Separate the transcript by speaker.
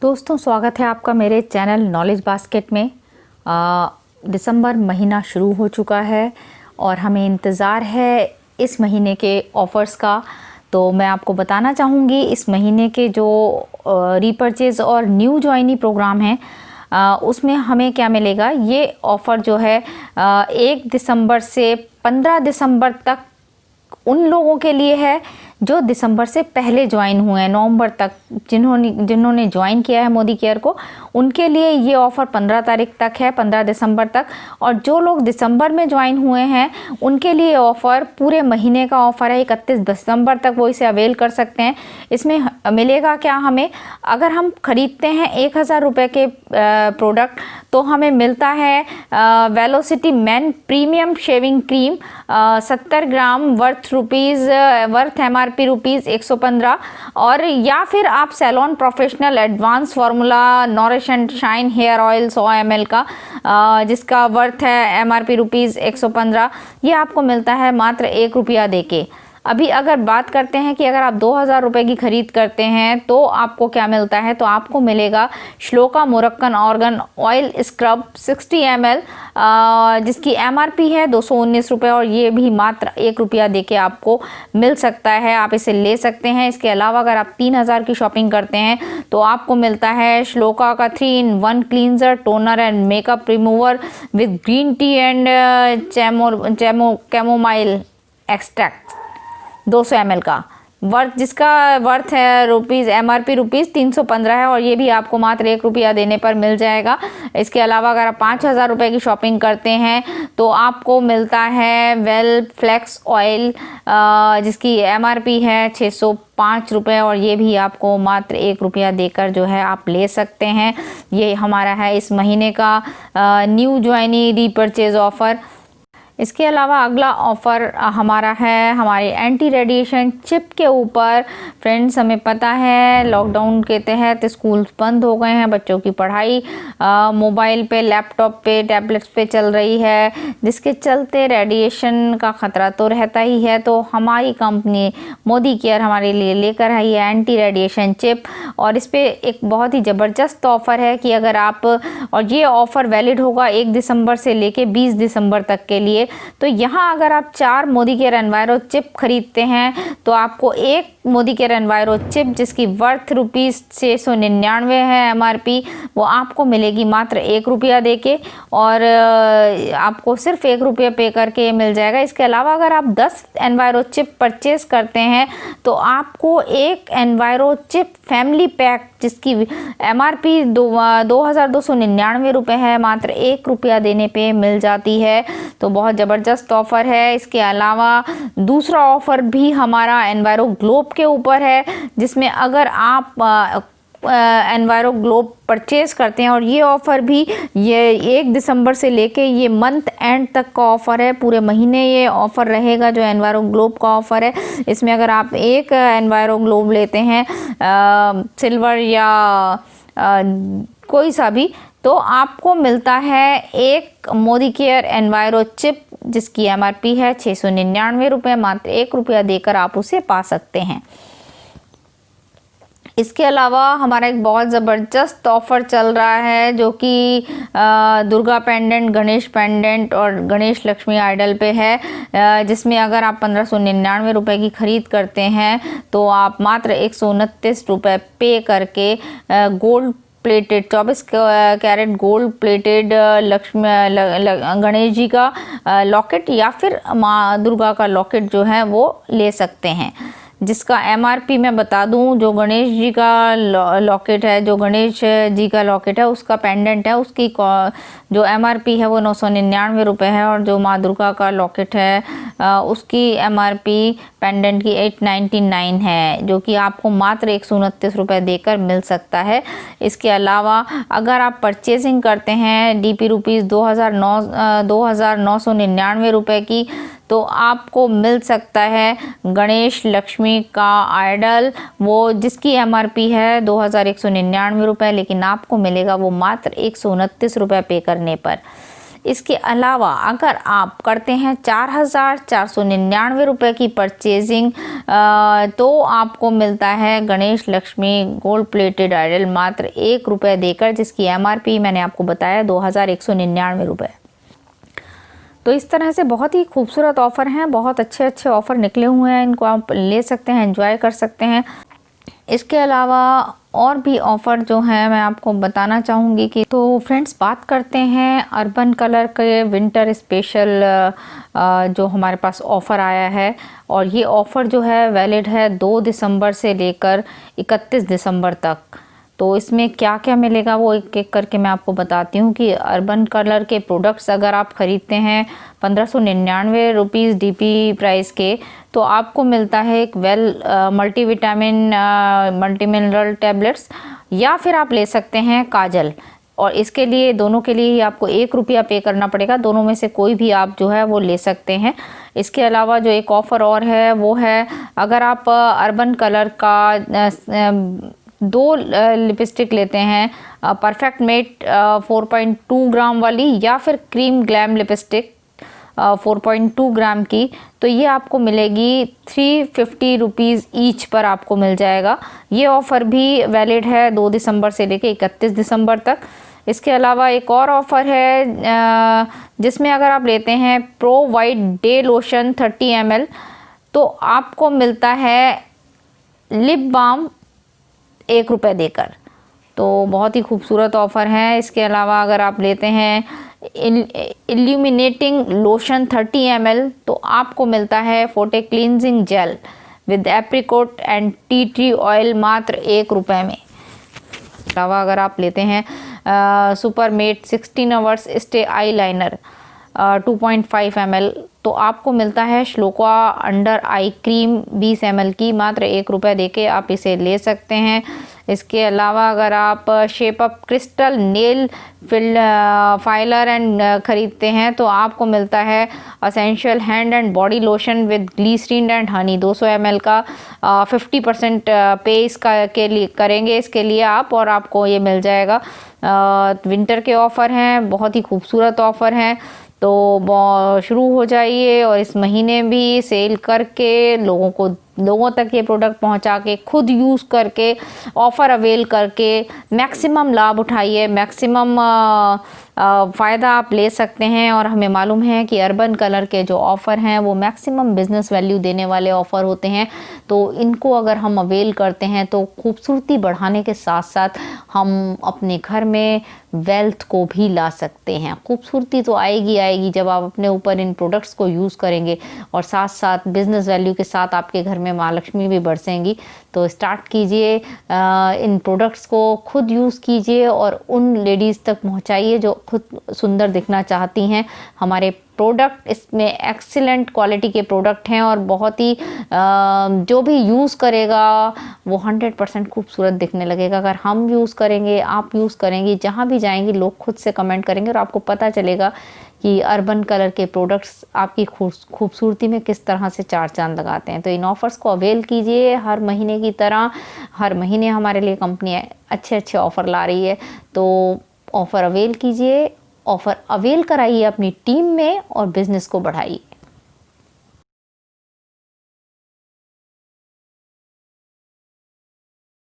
Speaker 1: दोस्तों, स्वागत है आपका मेरे चैनल नॉलेज बास्केट में। दिसंबर महीना शुरू हो चुका है और हमें इंतज़ार है इस महीने के ऑफ़र्स का। तो मैं आपको बताना चाहूँगी इस महीने के जो रीपर्चेज़ और न्यू ज्वाइनी प्रोग्राम हैं उसमें हमें क्या मिलेगा। ये ऑफ़र जो है 1 दिसंबर से 15 दिसंबर तक उन लोगों के लिए है जो दिसंबर से पहले ज्वाइन हुए हैं। नवंबर तक जिन्होंने ज्वाइन किया है मोदी केयर को, उनके लिए ये ऑफ़र 15 तारीख तक है, 15 दिसंबर तक। और जो लोग दिसंबर में ज्वाइन हुए हैं उनके लिए ऑफ़र पूरे महीने का ऑफ़र है, 31 दिसंबर तक वो इसे अवेल कर सकते हैं। इसमें मिलेगा क्या हमें, अगर हम ख़रीदते हैं 1000 रुपये के प्रोडक्ट तो हमें मिलता है velocity man premium shaving cream 70 gram worth MRP rupees 115। और या फिर आप salon professional advance formula nourish and shine hair oil 100 ml का जिसका वर्थ है MRP रुपीज़ 115, ये आपको मिलता है मात्र 1 रुपया देके। अभी अगर बात करते हैं कि अगर आप 2000 रुपये की ख़रीद करते हैं तो आपको क्या मिलता है, तो आपको मिलेगा shloka Moroccan organ oil scrub 60 ml जिसकी MRP है 219 रुपये और ये भी मात्र 1 रुपया देके आपको मिल सकता है। आप इसे ले सकते हैं। इसके अलावा अगर आप 3000 की शॉपिंग करते हैं तो आपको मिलता है श्लोका का 3-in-1 cleanser toner and makeup remover with green tea and chamomile extract 200 ml का जिसका वर्थ है MRP रुपीज़ 315 है और ये भी आपको मात्र 1 रुपया देने पर मिल जाएगा। इसके अलावा अगर आप 5000 रुपये की शॉपिंग करते हैं तो आपको मिलता है वेल फ्लेक्स ऑयल जिसकी MRP है 605 रुपये और ये भी आपको मात्र 1 रुपया देकर जो है आप ले सकते हैं। ये हमारा है इस महीने का न्यू ज्वाइनी रीपर्चेज ऑफ़र। इसके अलावा अगला ऑफ़र हमारा है हमारे एंटी रेडिएशन चिप के ऊपर। फ्रेंड्स, हमें पता है लॉकडाउन के तहत स्कूल बंद हो गए हैं, बच्चों की पढ़ाई मोबाइल पे, लैपटॉप पे, टैबलेट्स पे चल रही है, जिसके चलते रेडिएशन का ख़तरा तो रहता ही है। तो हमारी कंपनी मोदी केयर हमारे लिए लेकर आई है एंटी रेडिएशन चिप और इस पर एक बहुत ही ज़बरदस्त ऑफ़र है कि अगर आप, और ये ऑफ़र वैलिड होगा 1 दिसंबर से लेके 20 दिसंबर तक के लिए। तो यहाँ अगर आप 4 मोदी केयर एनवायरो चिप खरीदते हैं तो आपको एक मोदी केयर एनवायरो चिप जिसकी वर्थ रुपीज़ 699 है MRP, वो आपको मिलेगी मात्र 1 रुपया देके और आपको सिर्फ 1 रुपया पे करके मिल जाएगा। इसके अलावा अगर आप 10 एनवायरो चिप परचेज़ करते हैं तो आपको एक एनवायरो चिप फैमिली पैक जिसकी MRP 2299 रुपये है, मात्र 1 रुपया देने पे मिल जाती है। तो बहुत ज़बरदस्त ऑफ़र है। इसके अलावा दूसरा ऑफ़र भी हमारा एनवायरो ग्लोब के ऊपर है, जिसमें अगर आप एनवायरो ग्लोब परचेज़ करते हैं, और ये ऑफ़र भी ये 1 दिसंबर से लेके ये मंथ एंड तक का ऑफ़र है, पूरे महीने ये ऑफ़र रहेगा जो एनवायरो ग्लोब का ऑफ़र है। इसमें अगर आप एक एनवायरो ग्लोब लेते हैं सिल्वर या कोई सा भी, तो आपको मिलता है एक मोदी केयर एनवायरो चिप जिसकी MRP है 699 रुपये, मात्र 1 रुपया देकर आप उसे पा सकते हैं। इसके अलावा हमारा एक बहुत ज़बरदस्त ऑफ़र चल रहा है जो कि दुर्गा पेंडेंट, गणेश पेंडेंट और गणेश लक्ष्मी आइडल पे है, जिसमें अगर आप 1599 रुपये की ख़रीद करते हैं तो आप मात्र 129 रुपये पे करके gold plated 24 carat gold plated Lakshmi Ganesh ji का लॉकेट या फिर माँ दुर्गा का लॉकेट जो है वो ले सकते हैं, जिसका MRP मैं बता दूं, जो गणेश जी का लॉकेट है, जो गणेश जी का लॉकेट है उसका पेंडेंट है, उसकी जो MRP है वो 999 रुपये है और जो माँ दुर्गा का लॉकेट है उसकी MRP पेंडेंट की 899 है, जो कि आपको मात्र 129 रुपये देकर मिल सकता है। इसके अलावा अगर आप परचेजिंग करते हैं DP रुपीज़ 2999 रुपये की, तो आपको मिल सकता है गणेश लक्ष्मी का आइडल, वो जिसकी MRP है 2199 रुपये, लेकिन आपको मिलेगा वो मात्र 129 रुपये पे करने पर। इसके अलावा अगर आप करते हैं 4,499 रुपये की परचेजिंग तो आपको मिलता है Ganesh Lakshmi gold plated idol मात्र 1 रुपये देकर, जिसकी MRP मैंने आपको बताया 2,199 रुपये। तो इस तरह से बहुत ही खूबसूरत ऑफ़र हैं, बहुत अच्छे अच्छे ऑफ़र निकले हुए हैं, इनको आप ले सकते हैं, एंजॉय कर सकते हैं। इसके अलावा और भी ऑफ़र जो हैं मैं आपको बताना चाहूँगी कि तो फ्रेंड्स बात करते हैं अर्बन कलर के विंटर स्पेशल जो हमारे पास ऑफ़र आया है, और ये ऑफ़र जो है वैलिड है 2 दिसंबर से लेकर 31 दिसंबर तक। तो इसमें क्या क्या मिलेगा वो एक एक करके मैं आपको बताती हूँ कि अर्बन कलर के प्रोडक्ट्स अगर आप ख़रीदते हैं 1599 रुपीज़ DP प्राइस के, तो आपको मिलता है एक मल्टीविटामिन मल्टी मिनरल टैबलेट्स, या फिर आप ले सकते हैं काजल। और इसके लिए दोनों के लिए ही आपको 1 रुपया पे करना पड़ेगा, दोनों में से कोई भी आप जो है वो ले सकते हैं। इसके अलावा जो एक ऑफ़र और है वो है, अगर आप अर्बन कलर का 2 लिपस्टिक लेते हैं परफेक्ट मेट 4.2 ग्राम वाली, या फिर क्रीम ग्लैम लिपस्टिक 4.2 ग्राम की, तो ये आपको मिलेगी 350 रुपीज़ ईच पर आपको मिल जाएगा। ये ऑफ़र भी वैलिड है 2 दिसंबर से लेकर 31 दिसंबर तक। इसके अलावा एक और ऑफ़र है जिसमें अगर आप लेते हैं pro white day lotion 30 ml, तो आपको मिलता है लिप बाम 1 रुपये देकर। तो बहुत ही खूबसूरत ऑफ़र है। इसके अलावा अगर आप लेते हैं इल्यूमिनेटिंग लोशन 30 ml, तो आपको मिलता है फोटे cleansing gel with apricot and tea tree oil मात्र 1 रुपये में। अलावा अगर आप लेते हैं super matte 16 hours stay eyeliner 2.5 ml, तो आपको मिलता है Shloka under eye cream 20 ml की मात्र 1 रुपये देके आप इसे ले सकते हैं। इसके अलावा अगर आप shape up crystal nail filer and ख़रीदते हैं, तो आपको मिलता है essential hand and body lotion with glycerine and honey 200 ml का 50% पे इसका के लिए करेंगे इसके लिए आप, और आपको ये मिल जाएगा। विंटर के ऑफ़र हैं, बहुत ही खूबसूरत ऑफ़र हैं, तो शुरू हो जाइए और इस महीने भी सेल करके लोगों तक ये प्रोडक्ट पहुंचा के, खुद यूज़ करके, ऑफ़र अवेल करके मैक्सिमम लाभ उठाइए, मैक्सिमम फ़ायदा आप ले सकते हैं। और हमें मालूम है कि अर्बन कलर के जो ऑफ़र हैं वो मैक्सिमम बिज़नेस वैल्यू देने वाले ऑफ़र होते हैं, तो इनको अगर हम अवेल करते हैं तो खूबसूरती बढ़ाने के साथ साथ हम अपने घर में वेल्थ को भी ला सकते हैं। खूबसूरती तो आएगी जब आप अपने ऊपर इन प्रोडक्ट्स को यूज़ करेंगे, और साथ साथ बिज़नेस वैल्यू के साथ आपके घर में माँ लक्ष्मी भी बरसेंगी। तो स्टार्ट कीजिए, इन प्रोडक्ट्स को खुद यूज़ कीजिए और उन लेडीज़ तक पहुंचाइए जो खुद सुंदर दिखना चाहती हैं। हमारे प्रोडक्ट इसमें एक्सीलेंट क्वालिटी के प्रोडक्ट हैं, और बहुत ही जो भी यूज़ करेगा वो 100% खूबसूरत दिखने लगेगा। अगर हम यूज़ करेंगे, आप यूज़ करेंगी, जहाँ भी जाएंगी लोग खुद से कमेंट करेंगे, और आपको पता चलेगा कि अर्बन कलर के प्रोडक्ट्स आपकी खूबसूरती में किस तरह से 4 चांद लगाते हैं। तो इन ऑफ़र्स को अवेल कीजिए। हर महीने की तरह हर महीने हमारे लिए कंपनी अच्छे अच्छे ऑफ़र ला रही है, तो ऑफ़र अवेल कीजिए, ऑफ़र अवेल कराइए अपनी टीम में और बिज़नेस को बढ़ाइए।